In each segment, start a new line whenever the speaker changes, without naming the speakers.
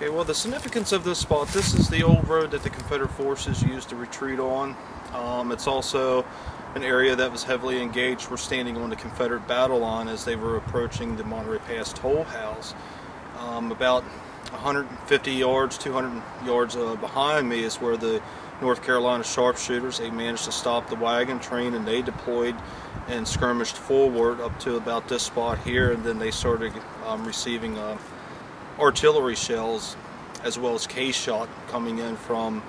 Okay, well, the significance of this spot, this is the old road that the Confederate forces used to retreat on. It's also an area that was heavily engaged. We're standing on the Confederate battle line as they were approaching the Monterey Pass toll house. About 150 yards, 200 yards behind me is where the North Carolina sharpshooters, they managed to stop the wagon train, and they deployed and skirmished forward up to about this spot here, and then they started receiving artillery shells as well as case shot coming in from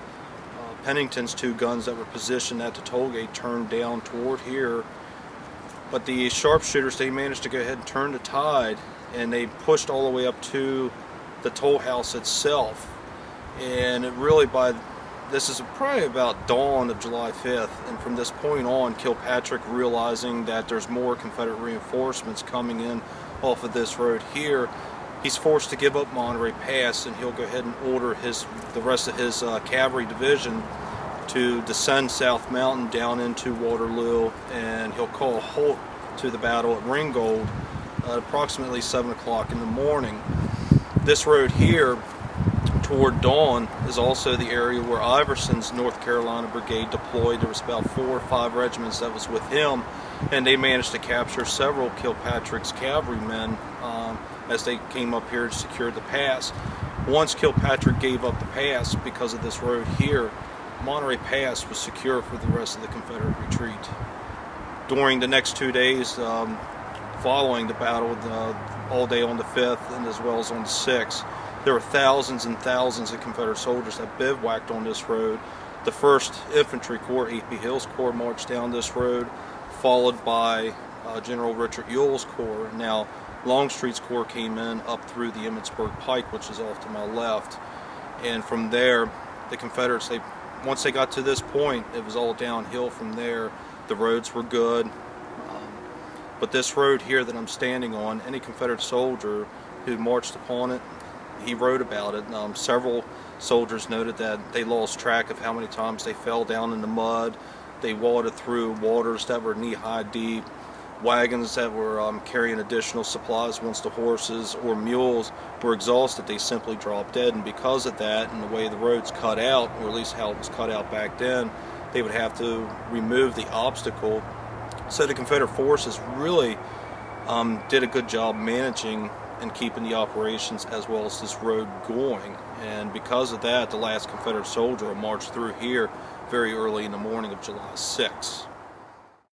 Pennington's two guns that were positioned at the toll gate turned down toward here. But the sharpshooters, they managed to go ahead and turn the tide, and they pushed all the way up to the toll house itself. And it really, this is probably about dawn of July 5th, and from this point on, Kilpatrick, realizing that there's more Confederate reinforcements coming in off of this road here, he's forced to give up Monterey Pass, and he'll go ahead and order the rest of his cavalry division to descend South Mountain down into Waterloo, and he'll call a halt to the battle at Ringgold at approximately 7 o'clock in the morning. This road here toward dawn is also the area where Iverson's North Carolina Brigade deployed. There was about 4 or 5 regiments that was with him, and they managed to capture several Kilpatrick's cavalrymen as they came up here to secure the pass. Once Kilpatrick gave up the pass because of this road here, Monterey Pass was secure for the rest of the Confederate retreat. During the next 2 days following the battle, all day on the 5th and as well as on the 6th, there were thousands and thousands of Confederate soldiers that bivouacked on this road. The 1st Infantry Corps, A.P. Hill's Corps, marched down this road, followed by General Richard Ewell's Corps. Now, Longstreet's Corps came in up through the Emmitsburg Pike, which is off to my left. And from there, the Confederates, once they got to this point, it was all downhill from there. The roads were good. But this road here that I'm standing on, any Confederate soldier who marched upon it, he wrote about it. Several soldiers noted that they lost track of how many times they fell down in the mud. They waded through waters that were knee-high deep. Wagons that were carrying additional supplies, once the horses or mules were exhausted, they simply dropped dead. And because of that, and the way the road's cut out, or at least how it was cut out back then, they would have to remove the obstacle. So the Confederate forces really did a good job managing and keeping the operations as well as this road going. And because of that, the last Confederate soldier marched through here very early in the morning of July 6th.